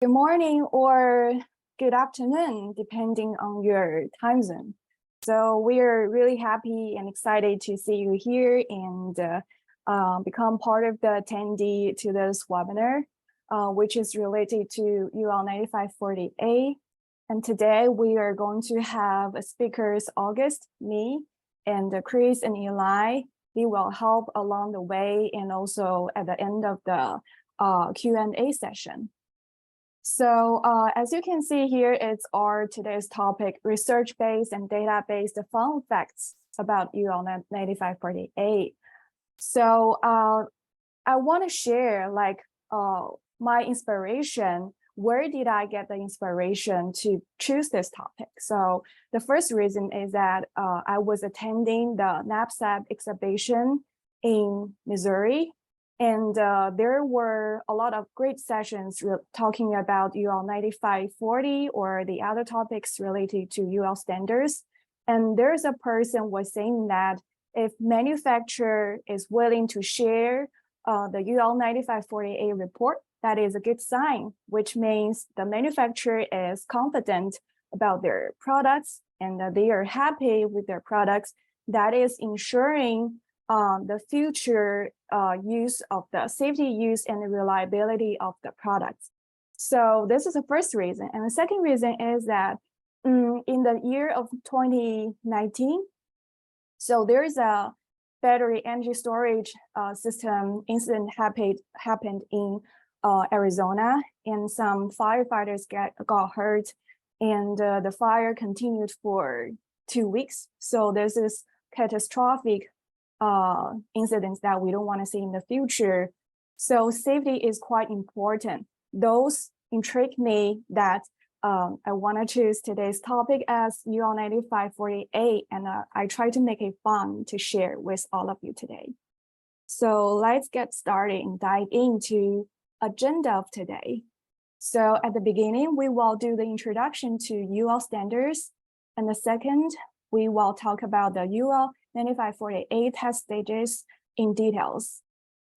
Good morning or good afternoon, depending on your time zone. So we are really happy and excited to see you here and become part of the attendee to this webinar, which is related to UL9540A. And today we are going to have speakers August, me, and Chris and Eli. They will help along the way and also at the end of the Q&A session. So as you can see here, it's our today's topic, research-based and data-based fun facts about UL9540A. So I want to share my inspiration. Where did I get the inspiration to choose this topic? So the first reason is that I was attending the NFPA exhibition in Missouri. And there were a lot of great sessions talking about UL9540 or the other topics related to UL standards. And there's a person was saying that if manufacturer is willing to share the UL9540A report, that is a good sign, which means the manufacturer is confident about their products and that they are happy with their products. That is ensuring the future use of the safety use and the reliability of the products. So this is the first reason. And the second reason is that in the year of 2019, so there's a battery energy storage system incident happened in Arizona, and some firefighters got hurt, and the fire continued for 2 weeks. So this is catastrophic incidents that we don't want to see in the future. So safety is quite important. Those intrigue me that I want to choose today's topic as UL9540A, and I try to make it fun to share with all of you today. So let's get started and dive into agenda of today. So at the beginning, we will do the introduction to UL standards, and the second, we will talk about the UL9540A test stages in details.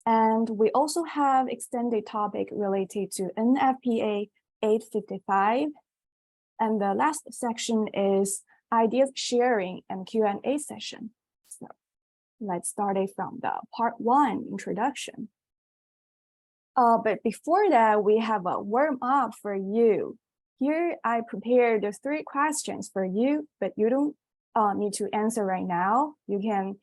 And we also have extended topic related to NFPA 855. And the last section is ideas sharing and Q&A session. So let's start it from the part 1 introduction. But before that, we have a warm up for you. Here I prepared the 3 questions for you, but you don't need to answer right now. You can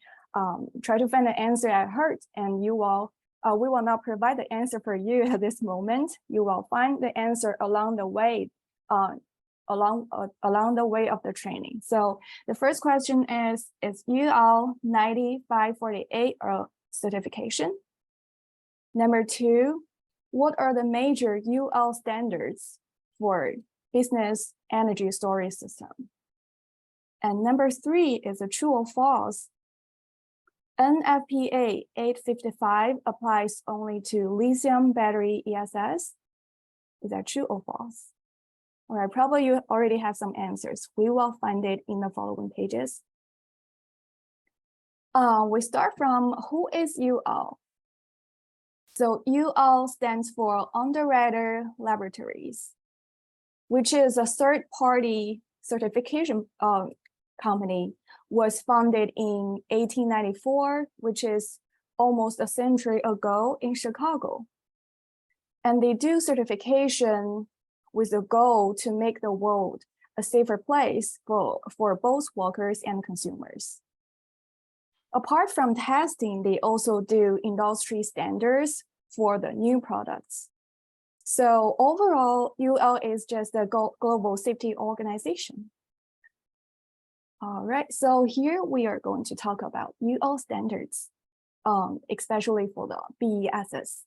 try to find the answer at heart, and you will. We will not provide the answer for you at this moment. You will find the answer along the way, along the way of the training. So the first question is UL9540A a certification? Number 2, what are the major UL standards for business energy storage system? And number 3 is a true or false. NFPA 855 applies only to lithium battery ESS. Is that true or false? All right, probably you already have some answers. We will find it in the following pages. We start from who is UL? So UL stands for Underwriter Laboratories, which is a third-party certification company, was founded in 1894, which is almost a century ago in Chicago. And they do certification with the goal to make the world a safer place for both workers and consumers. Apart from testing, they also do industry standards for the new products. So overall, UL is just a global safety organization. All right, so here we are going to talk about UL standards, especially for the BESS.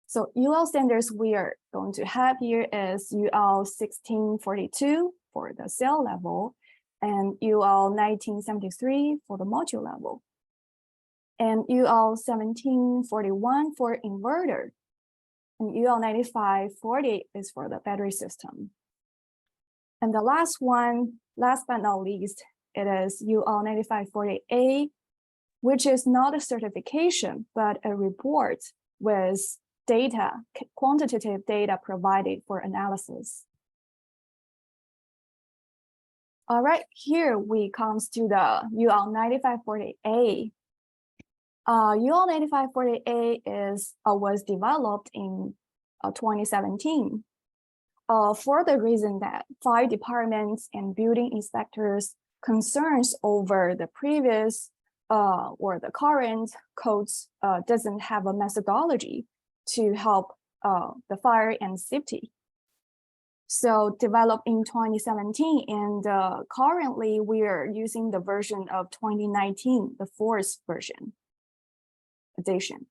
So UL standards we are going to have here is UL1642 for the cell level, and UL1973 for the module level, and UL1741 for inverter, and UL9540 is for the battery system. And the last one, last but not least, it is UL9540A, which is not a certification, but a report with data, quantitative data provided for analysis. All right, here we comes to the UL9540A. UL9540A was developed in 2017 for the reason that fire departments and building inspectors concerns over the previous or the current codes doesn't have a methodology to help the fire and safety. So developed in 2017, and currently we are using the version of 2019, the fourth version edition.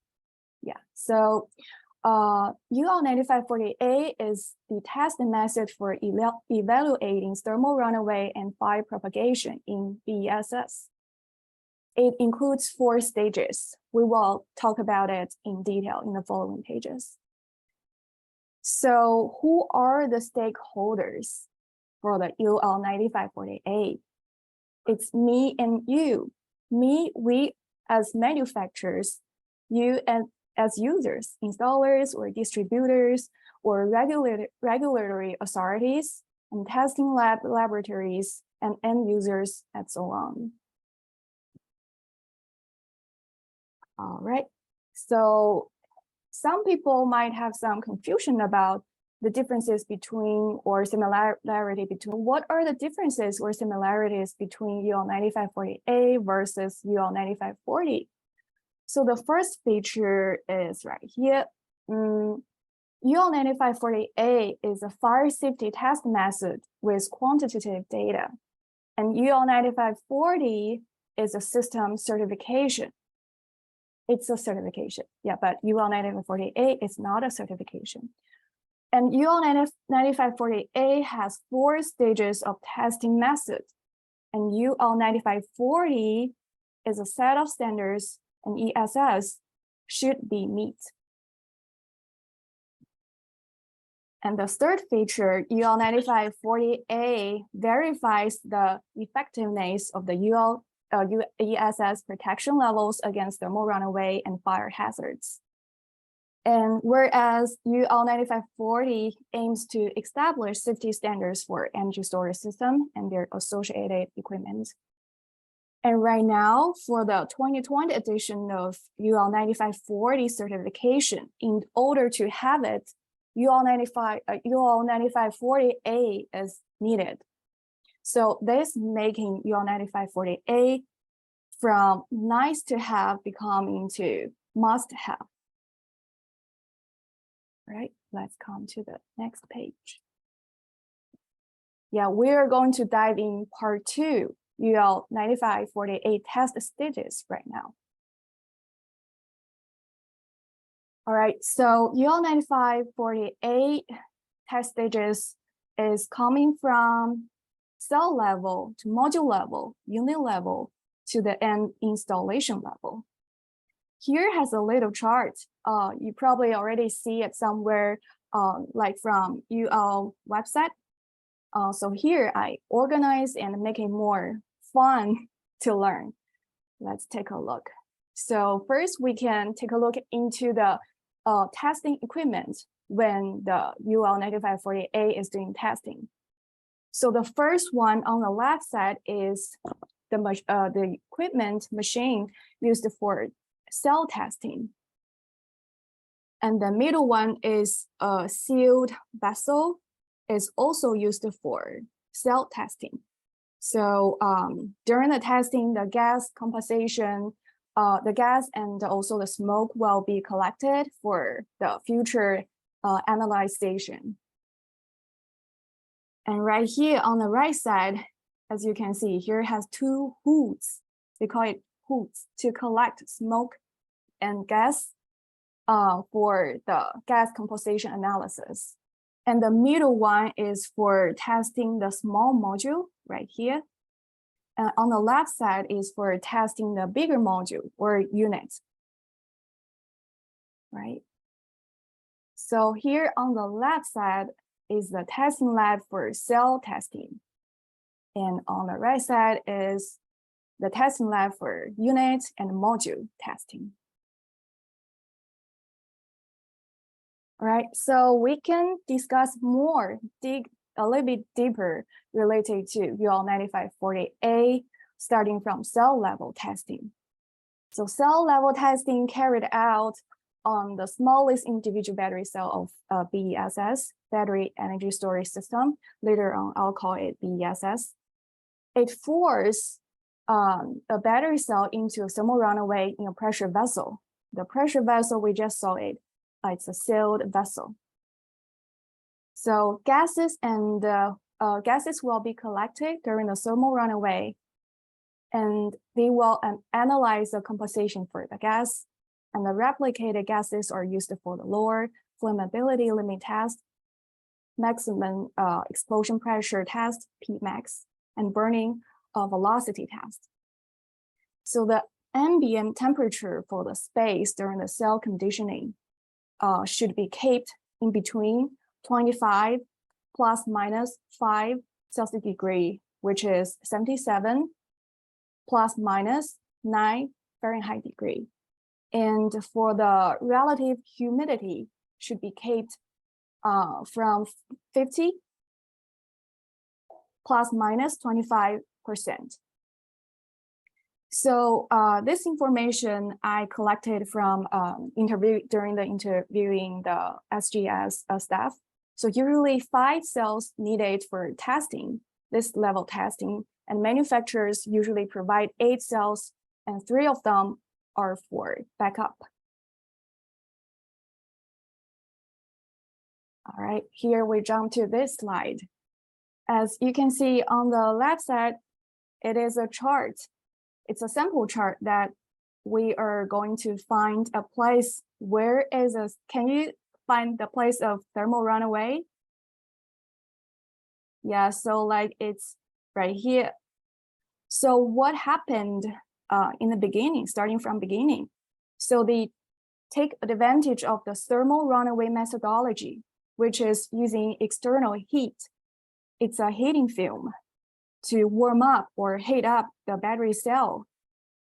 Yeah, so UL9540A is the test method for evaluating thermal runaway and fire propagation in BESS. It includes 4 stages. We will talk about it in detail in the following pages. So who are the stakeholders for the UL9540A? It's me and you. Me, we as manufacturers, you as users, installers or distributors or regulatory authorities and testing laboratories and end users and so on. All right, so some people might have some confusion about the differences between or similarity between what are the differences or similarities between UL9540A versus UL9540. So the first feature is right here. UL9540A is a fire safety test method with quantitative data, and UL9540 is a system certification. It's a certification, yeah, but UL9540A is not a certification. And UL9540A has 4 stages of testing methods, and UL9540 is a set of standards and ESS should be met. And the third feature, UL9540A verifies the effectiveness of the ESS protection levels against thermal runaway and fire hazards. And whereas UL9540 aims to establish safety standards for energy storage system and their associated equipment. And right now, for the 2020 edition of UL9540 certification, in order to have it, UL9540A is needed. So this making UL9540A from nice to have become into must have. Right, let's come to the next page. Yeah, we're going to dive in part 2, UL9540A test stages right now. All right, so UL9540A test stages is coming from cell level to module level, unit level to the end installation level. Here has a little chart. You probably already see it somewhere, like from UL website. So here I organize and make it more fun to learn. Let's take a look. So first we can take a look into the testing equipment when the UL9540A is doing testing. So the first one on the left side is the equipment machine used for cell testing. And the middle one is a sealed vessel, is also used for cell testing. So during the testing, the gas composition, the gas and also the smoke will be collected for the future analyzation. And right here on the right side, as you can see, here has 2 hoods. They call it hoods to collect smoke and gas for the gas composition analysis. And the middle one is for testing the small module right here. And on the left side is for testing the bigger module or unit. Right. So here on the left side is the testing lab for cell testing. And on the right side is the testing lab for unit and module testing. All right, so we can discuss more, dig a little bit deeper related to UL9540A, starting from cell level testing. So cell level testing carried out on the smallest individual battery cell of BESS, battery energy storage system. Later on, I'll call it BESS. It forced a battery cell into a thermal runaway in a pressure vessel. The pressure vessel, we just saw it. It's a sealed vessel. So gases and gases will be collected during the thermal runaway, and they will analyze the composition for the gas, and the replicated gases are used for the lower flammability limit test, maximum explosion pressure test, Pmax, and burning velocity test. So the ambient temperature for the space during the cell conditioning should be kept in between 25 plus minus 5 Celsius degree, which is 77 plus minus 9 Fahrenheit degree. And for the relative humidity should be kept from 50 plus minus 25%. So this information I collected from during the interviewing the SGS staff. So usually 5 cells needed for testing, this level testing, and manufacturers usually provide 8 cells and 3 of them are for backup. All right, here we jump to this slide. As you can see on the left side, it is a chart. It's a sample chart that we are going to find a place where is a, can you find the place of thermal runaway? Yeah, so like it's right here. So what happened in the beginning, starting from beginning? So they take advantage of the thermal runaway methodology, which is using external heat. It's a heating film to warm up or heat up the battery cell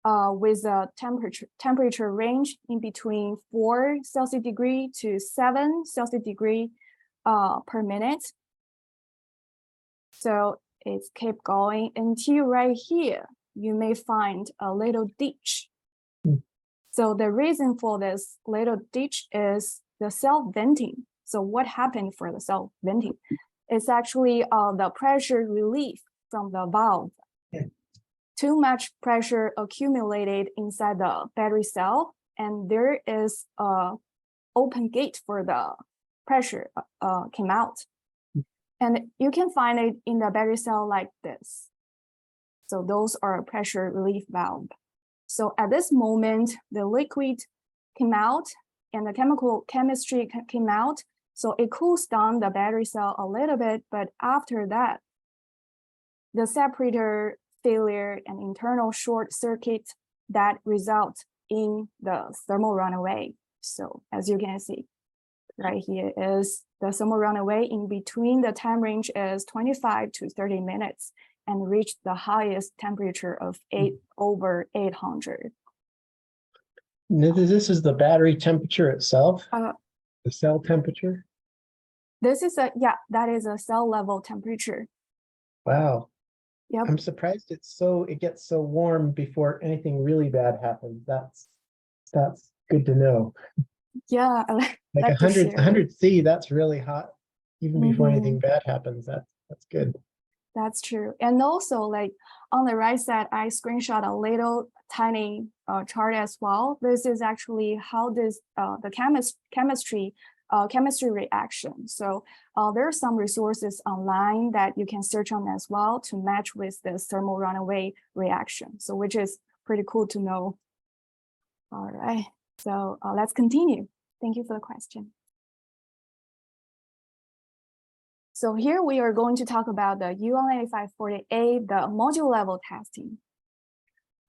with a temperature range in between 4 Celsius degree to 7 Celsius degree per minute. So it's keep going until right here, you may find a little ditch. So the reason for this little ditch is the self-venting. So what happened for the self-venting? It's actually the pressure relief from the valve. Too much pressure accumulated inside the battery cell, and there is an open gate for the pressure came out. And you can find it in the battery cell like this. So those are pressure relief valve. So at this moment, the liquid came out and the chemistry came out. So it cools down the battery cell a little bit, but after that, the separator failure and internal short circuit that result in the thermal runaway. So as you can see, right here is the thermal runaway. In between the time range is 25 to 30 minutes and reached the highest temperature of over 800. This is the battery temperature itself, the cell temperature? This is that is a cell level temperature. Wow. Yep. I'm surprised it gets so warm before anything really bad happens. That's good to know. Yeah, like 100 C, that's really hot even before anything bad happens. That's good. That's true. And also, like on the right side, I screenshot a little tiny chart as well. This is actually how this the chemistry reaction. So there are some resources online that you can search on as well to match with this thermal runaway reaction. So which is pretty cool to know. All right, so let's continue. Thank you for the question. So here we are going to talk about the UL9540A, the module level testing.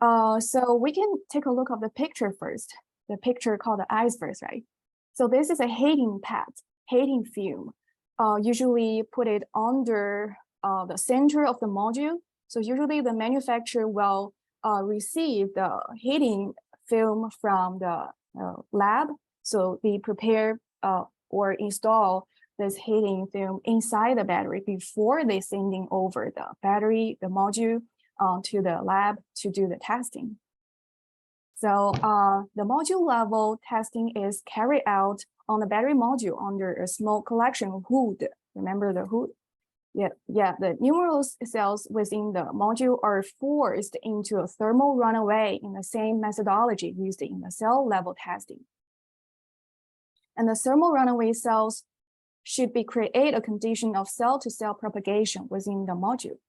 So we can take a look at the picture first, the picture called the iceberg, right? So this is a heating pad, heating film, usually put it under the center of the module. So usually the manufacturer will receive the heating film from the lab. So they prepare or install this heating film inside the battery before they sending over the battery, the module to the lab to do the testing. So the module level testing is carried out on the battery module under a small collection hood. Remember the hood? Yeah, the numerous cells within the module are forced into a thermal runaway in the same methodology used in the cell level testing. And the thermal runaway cells should create a condition of cell-to-cell propagation within the module.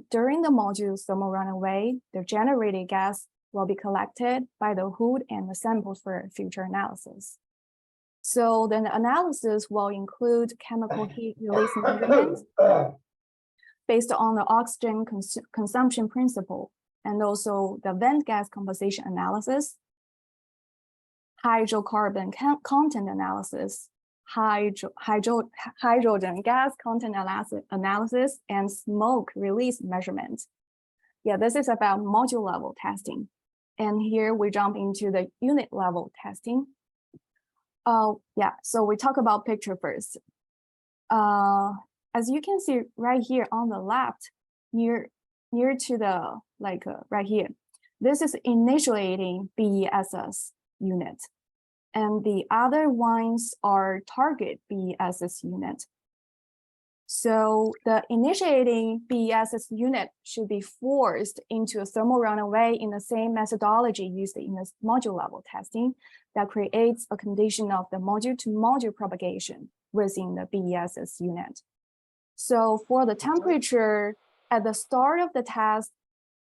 During the module's thermal runaway, the generated gas will be collected by the hood and the samples for future analysis. So then the analysis will include chemical heat release measurements based on the oxygen consumption principle, and also the vent gas composition analysis, hydrocarbon content analysis, hydrogen gas content analysis, and smoke release measurement. Yeah, this is about module level testing. And here we jump into the unit level testing. Yeah, so we talk about picture first. As you can see right here on the left, near to the, right here, this is initiating BESS unit. And the other ones are target BESS unit. So the initiating BESS unit should be forced into a thermal runaway in the same methodology used in the module level testing that creates a condition of the module-to-module propagation within the BESS unit. So for the temperature, at the start of the test,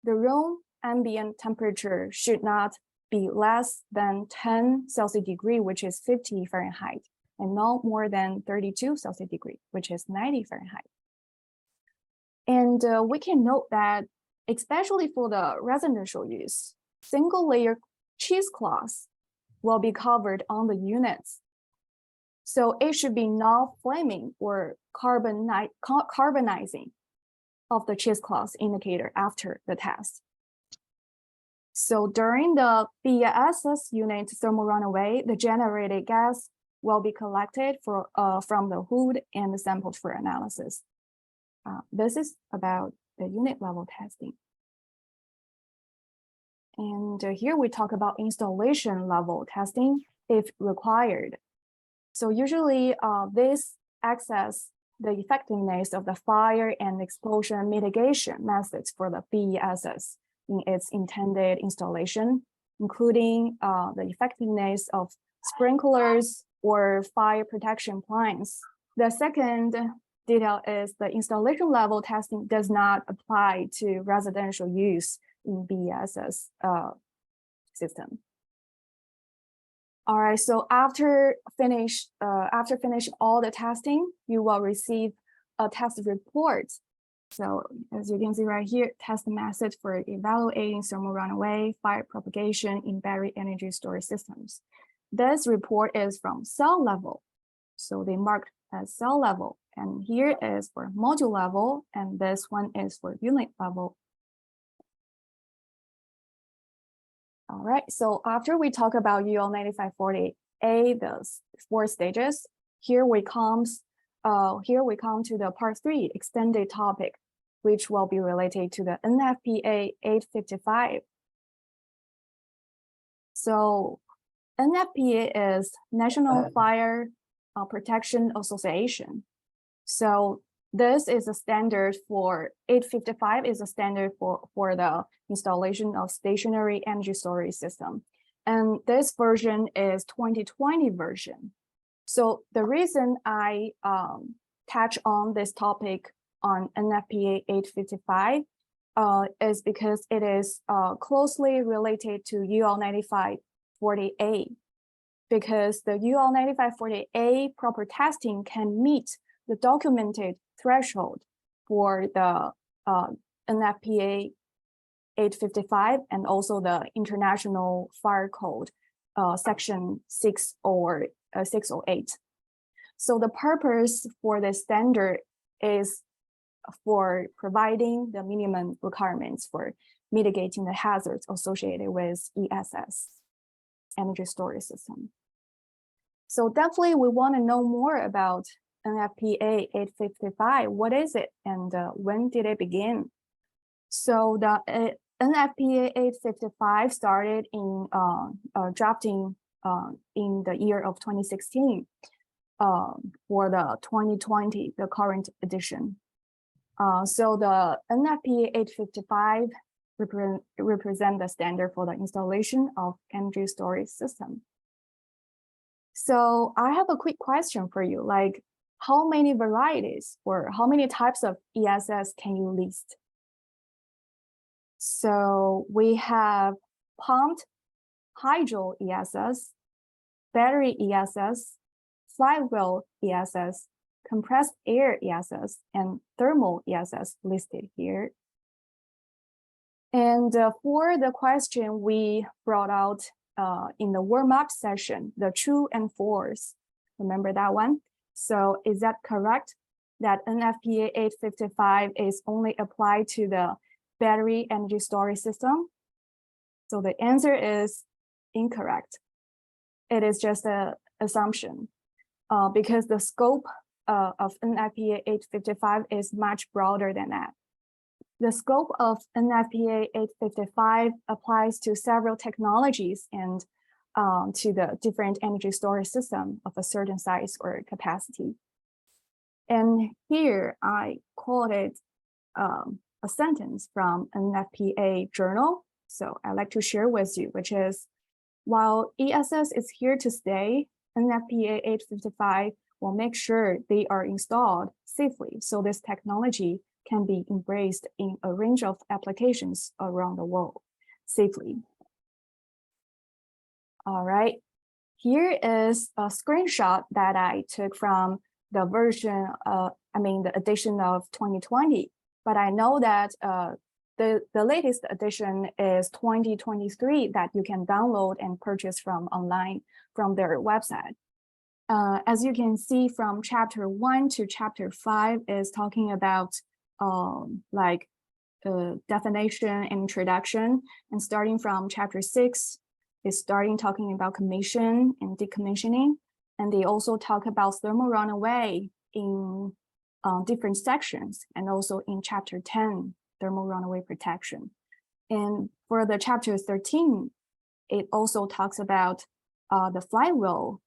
the room ambient temperature should not be less than 10 Celsius degree, which is 50 Fahrenheit. And not more than 32 Celsius degree, which is 90 Fahrenheit. And we can note that, especially for the residential use, single layer cheesecloth will be covered on the units. So it should be non-flaming or carbonizing of the cheesecloth indicator after the test. So during the BESS unit thermal runaway, the generated gas will be collected from the hood and sampled for analysis. This is about the unit level testing. And here we talk about installation level testing if required. So usually this assesses the effectiveness of the fire and explosion mitigation methods for the BESS in its intended installation, including the effectiveness of sprinklers or fire protection plans. The second detail is the installation level testing does not apply to residential use in BESS system. All right, so after finish all the testing, you will receive a test report. So as you can see right here, test method for evaluating thermal runaway, fire propagation in battery energy storage systems. This report is from cell level. So they marked as cell level. And here is for module level. And this one is for unit level. All right. So after we talk about UL9540A, the 4 stages, here we come to the part 3, extended topic, which will be related to the NFPA 855. So NFPA is National Fire Protection Association. So this is a standard for 855 is a standard for the installation of stationary energy storage system. And this version is 2020 version. So the reason I touch on this topic on NFPA 855 is because it is closely related to UL9540A, because the UL9540A proper testing can meet the documented threshold for the NFPA 855 and also the International Fire Code section 608. So the purpose for the standard is for providing the minimum requirements for mitigating the hazards associated with ESS, energy storage system. So definitely we want to know more about NFPA 855. What is it and when did it begin? So the NFPA 855 started in drafting in the year of 2016 for the 2020, the current edition. So the NFPA 855 represent the standard for the installation of energy storage system. So I have a quick question for you, like how many varieties or how many types of ESS can you list? So we have pumped hydro ESS, battery ESS, flywheel ESS, compressed air ESS, and thermal ESS listed here. And for the question we brought out in the warm-up session, the true and false, remember that one? So is that correct that NFPA 855 is only applied to the battery energy storage system? So the answer is incorrect. It is just an assumption because the scope of NFPA 855 is much broader than that. The scope of NFPA 855 applies to several technologies and to the different energy storage system of a certain size or capacity. And here I quoted a sentence from NFPA journal. So I'd like to share with you, which is, while ESS is here to stay, NFPA 855 will make sure they are installed safely so this technology can be embraced in a range of applications around the world safely. All right, here is a screenshot that I took from the version, the edition of 2020, but I know that the latest edition is 2023 that you can download and purchase from online from their website. As you can see from chapter 1 to chapter 5 is talking about definition and introduction, and starting from chapter 6 is starting talking about commission and decommissioning, and they also talk about thermal runaway in different sections, and also in chapter 10 thermal runaway protection. And for the chapter 13, it also talks about the flywheel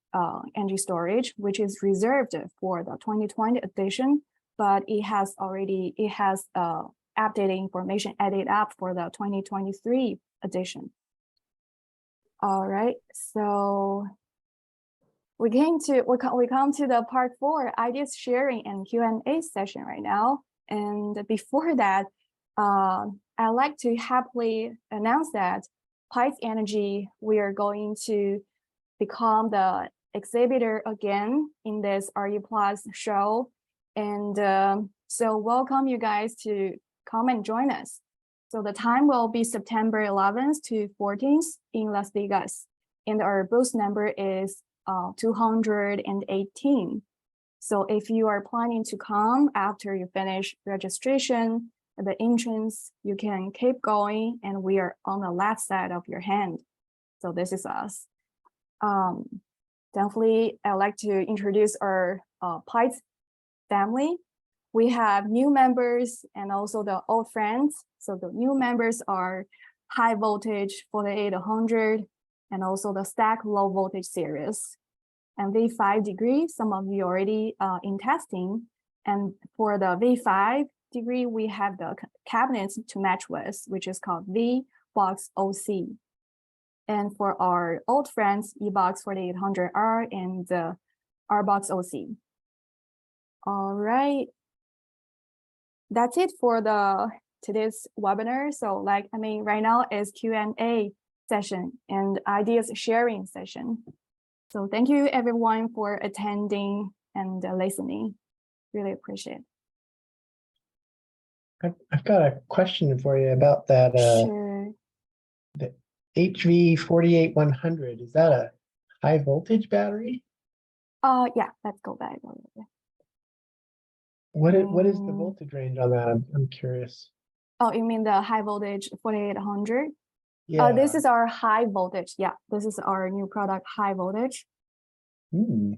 energy storage, which is reserved for the 2020 edition, but it has updated information added up for the 2023 edition. All right, so we come to the part 4, ideas sharing and Q&A session right now. And before that, I'd like to happily announce that Pytes Energy, we are going to become the exhibitor again in this RE Plus show. And so welcome you guys to come and join us. So the time will be September 11th to 14th in Las Vegas. And our booth number is 218. So if you are planning to come after you finish registration, the entrance, you can keep going, and we are on the left side of your hand. So this is us. Definitely, I'd like to introduce our Pytes family. We have new members and also the old friends. So the new members are high voltage 4800 and also the stack low voltage series. And V5 degree, some of you already in testing. And for the V5 degree, we have the cabinets to match with, which is called V-Box OC. And for our old friends, E-Box 4800R and the R-Box OC. All right. That's it for today's webinar. So right now is Q&A session and ideas sharing session. So thank you everyone for attending and listening. Really appreciate it. I've got a question for you about that. Sure. The HV48100, is that a high voltage battery? Yeah, let's go back a little bit. What is the voltage range on that? I'm curious. Oh, you mean the high voltage 4800? Yeah. This is our high voltage. Yeah, this is our new product, high voltage. Hmm.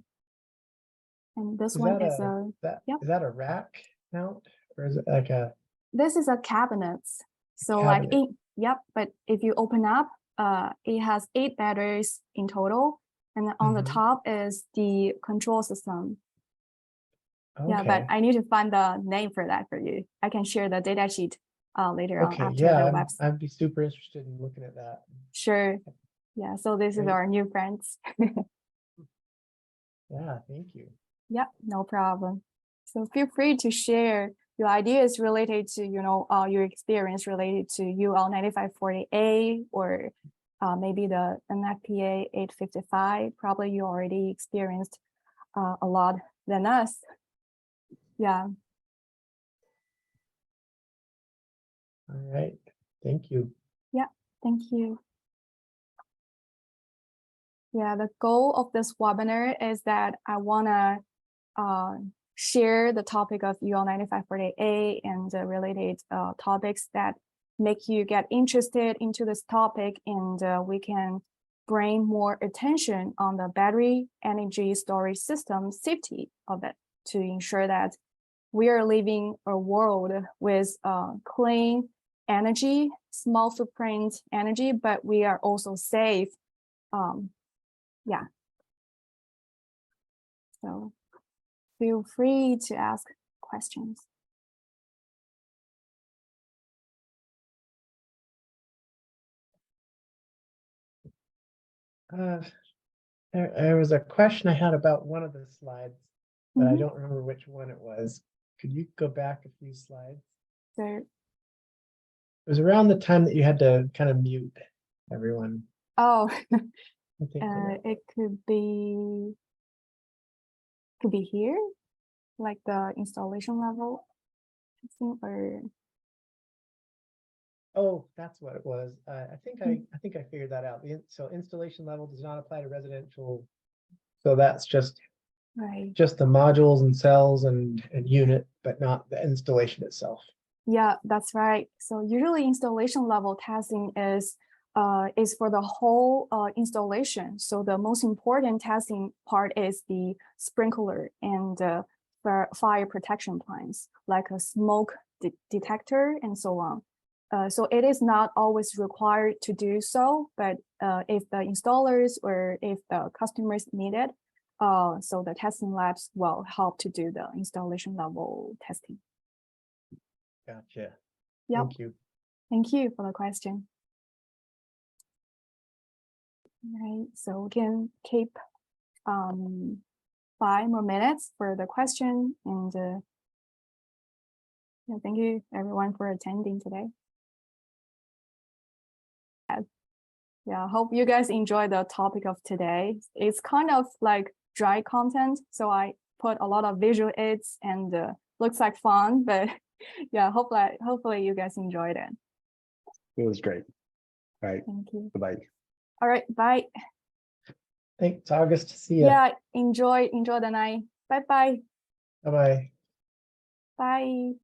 And this Is one that is a, yep. is that a rack mount, or is it like a This is a cabinet. So cabinet? like yep, but if you open up, it has 8 batteries in total. And then on the top is the control system. Okay. Yeah, but I need to find the name for that for you. I can share the data sheet later on after yeah, the website. I'd be super interested in looking at that. Sure. Yeah, so this is our new friends. Yeah, thank you. Yep, no problem. So feel free to share your ideas related to, your experience related to UL9540A or maybe the NFPA 855. Probably you already experienced a lot than us. Yeah. All right, thank you. Yeah, thank you. Yeah, the goal of this webinar is that I want to share the topic of UL9540A and the related topics that make you get interested into this topic, and we can bring more attention on the battery energy storage system safety of it to ensure that we are living a world with clean energy, small footprint energy, but we are also safe. Yeah. So feel free to ask questions. There was a question I had about one of the slides, but I don't remember which one it was. Could you go back a few slides? Sure. It was around the time that you had to kind of mute everyone. Oh, I think it could be here, like the installation level, or oh, that's what it was. I think I figured that out. So installation level does not apply to residential. So that's just right. Just the modules and cells and unit, but not the installation itself. Yeah, that's right. So usually installation level testing is for the whole installation. So the most important testing part is the sprinkler and fire protection plans, like a smoke detector and so on. So it is not always required to do so, but if the installers or if the customers need it, so the testing labs will help to do the installation level testing. Gotcha. Yep. Thank you. Thank you for the question. Right, so we can keep 5 more minutes for the question, and yeah, thank you everyone for attending today. Yeah, I hope you guys enjoy the topic of today. It's kind of like dry content, so I put a lot of visual aids and looks like fun, but yeah, hopefully you guys enjoyed it. It was great. All right. Thank you. Bye-bye. All right, bye. Thanks, August. See you. Yeah, enjoy the night. Bye-bye. Bye-bye. Bye.